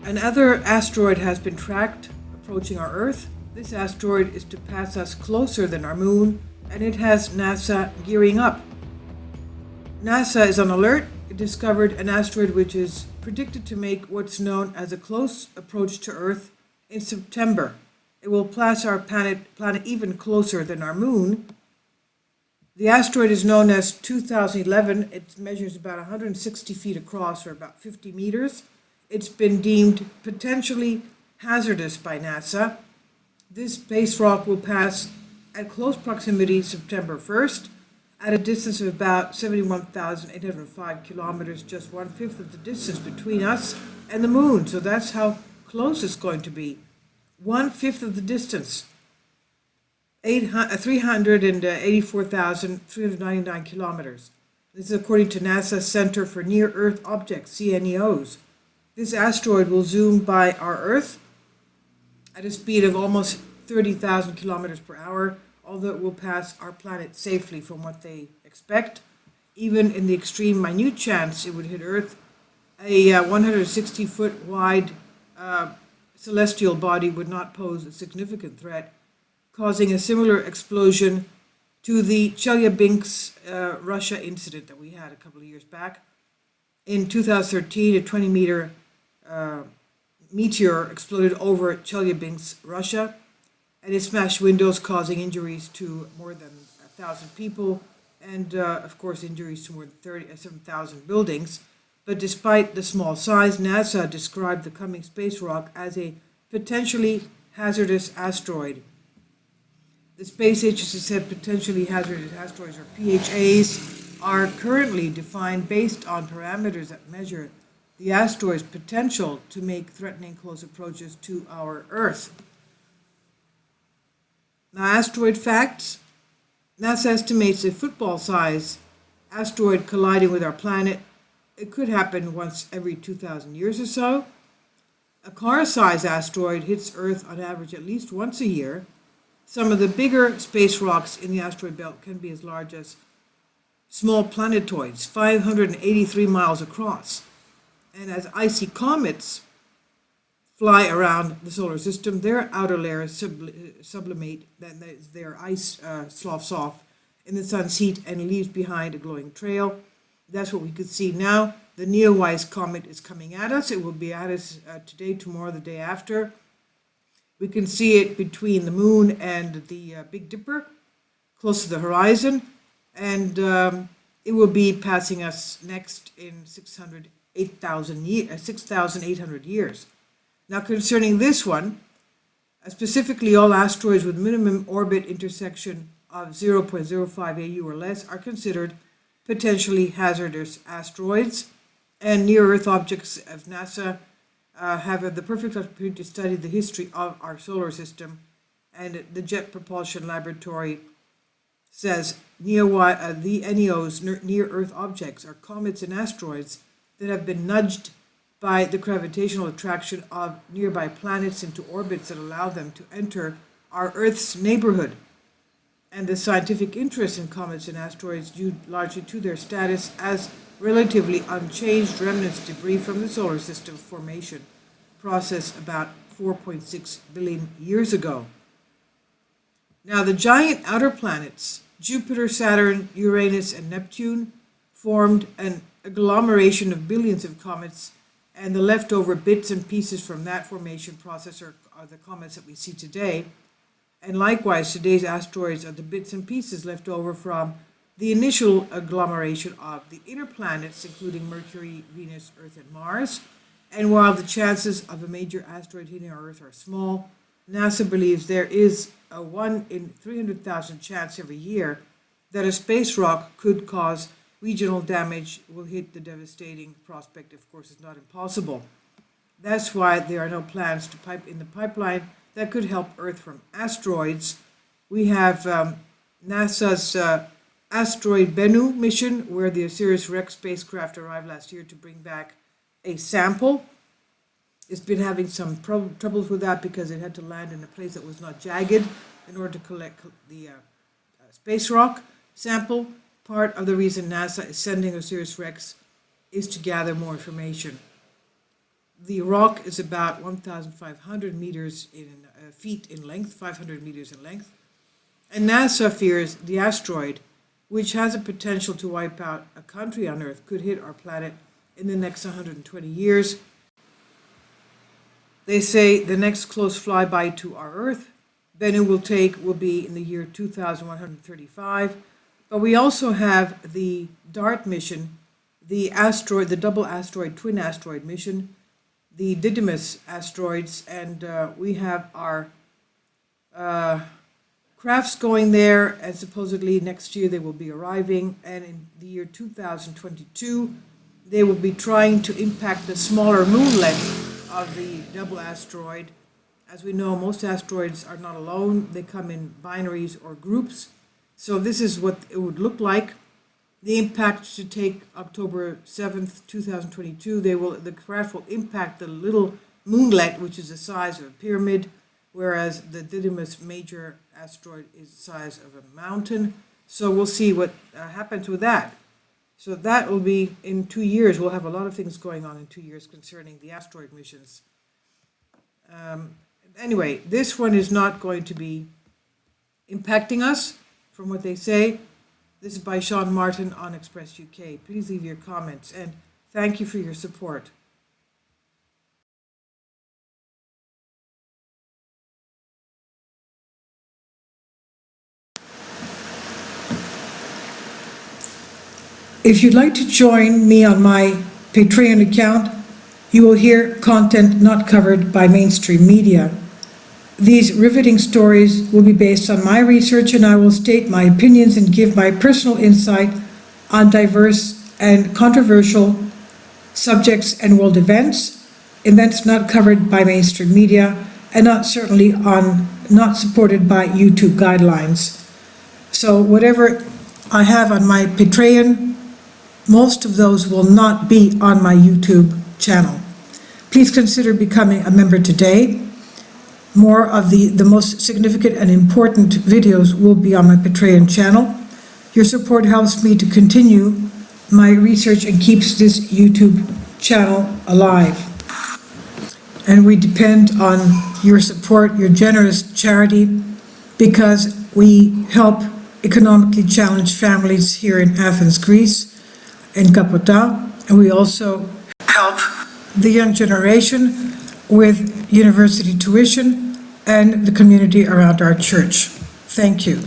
Another asteroid has been tracked approaching our Earth. This asteroid is to pass us closer than our moon, and it has NASA gearing up. NASA is on alert. It discovered an asteroid which is predicted to make what's known as a close approach to Earth in September. It will place our planet even closer than our moon. The asteroid is known as 2011. It measures about 160 feet across, or about 50 meters. It's been deemed potentially hazardous by NASA. This space rock will pass at close proximity September 1st at a distance of about 71,805 kilometers, just 1/5 of the distance between us and the moon. So that's how close it's going to be. 1/5 of the distance. 384,399 kilometers. This is according to NASA's Center for Near-Earth Objects, CNEOs. This asteroid will zoom by our Earth at a speed of almost 30,000 kilometers per hour, although it will pass our planet safely from what they expect. Even in the extreme minute chance it would hit Earth, a 160-foot wide celestial body would not pose a significant threat, causing a similar explosion to the Chelyabinsk, Russia incident that we had a couple of years back. In 2013, a 20-meter meteor exploded over Chelyabinsk, Russia, and it smashed windows, causing injuries to more than 1,000 people, and of course injuries to more than 7,000 buildings. But despite the small size, NASA described the coming space rock as a potentially hazardous asteroid. The space agency said potentially hazardous asteroids, or PHAs, are currently defined based on parameters that measure the asteroid's potential to make threatening close approaches to our Earth. Now, asteroid facts. NASA estimates a football-sized asteroid colliding with our planet. It could happen once every 2,000 years or so. A car-sized asteroid hits Earth on average at least once a year. Some of the bigger space rocks in the asteroid belt can be as large as small planetoids, 583 miles across. And as icy comets fly around the solar system, their outer layers sublimate, their ice sloughs off in the sun's heat and leaves behind a glowing trail. That's what we could see now. The Neowise comet is coming at us. It will be at us today, tomorrow, the day after. We can see it between the moon and the Big Dipper, close to the horizon, and it will be passing us next in 6,800 years. Now, concerning this one, specifically all asteroids with minimum orbit intersection of 0.05 AU or less are considered potentially hazardous asteroids, and near-Earth objects of NASA have the perfect opportunity to study the history of our solar system, and the Jet Propulsion Laboratory says the NEO's near-Earth objects are comets and asteroids that have been nudged by the gravitational attraction of nearby planets into orbits that allow them to enter our Earth's neighborhood. And the scientific interest in comets and asteroids due largely to their status as relatively unchanged remnants debris from the solar system formation process about 4.6 billion years ago. Now, the giant outer planets, Jupiter, Saturn, Uranus, and Neptune, formed an agglomeration of billions of comets, and the leftover bits and pieces from that formation process are the comets that we see today. And likewise, today's asteroids are the bits and pieces left over from the initial agglomeration of the inner planets, including Mercury, Venus, Earth, and Mars. And while the chances of a major asteroid hitting our Earth are small, NASA believes there is a 1 in 300,000 chance every year that a space rock could cause regional damage, will hit. The devastating prospect, of course, is not impossible. That's why there are no plans to pipe in the pipeline that could help Earth from asteroids. We have NASA's Asteroid Bennu mission, where the OSIRIS-REx spacecraft arrived last year to bring back a sample. It's been having some troubles with that because it had to land in a place that was not jagged in order to collect the space rock sample. Part of the reason NASA is sending OSIRIS-REx is to gather more information. The rock is about 1,500 meters in feet in length, 500 meters in length. And NASA fears the asteroid, which has a potential to wipe out a country on Earth, could hit our planet in the next 120 years. They say the next close flyby to our Earth, Bennu will be in the year 2135. But we also have the DART mission, the double asteroid, twin asteroid mission, the Didymus asteroids, and we have our crafts going there, and supposedly next year they will be arriving, and in the year 2022 they will be trying to impact the smaller moonlet of the double asteroid. As we know, most asteroids are not alone, they come in binaries or groups. So this is what it would look like. The impact should take October 7th, 2022. The craft will impact the little moonlet, which is the size of a pyramid, whereas the Didymus major asteroid is the size of a mountain. So we'll see what happens with that. So that will be in 2 years. We'll have a lot of things going on in 2 years concerning the asteroid missions. Anyway, this one is not going to be impacting us, from what they say. This is by Sean Martin on Express UK. Please leave your comments, and thank you for your support. If you'd like to join me on my Patreon account, you will hear content not covered by mainstream media. These riveting stories will be based on my research, and I will state my opinions and give my personal insight on diverse and controversial subjects and world events not covered by mainstream media, and not supported by YouTube guidelines. So whatever I have on my Patreon, most of those will not be on my YouTube channel. Please consider becoming a member today. More of the most significant and important videos will be on my Patreon channel. Your support helps me to continue my research and keeps this YouTube channel alive. And we depend on your support, your generous charity, because we help economically challenged families here in Athens, Greece, in Kapota, and we also help the young generation with university tuition and the community around our church. Thank you.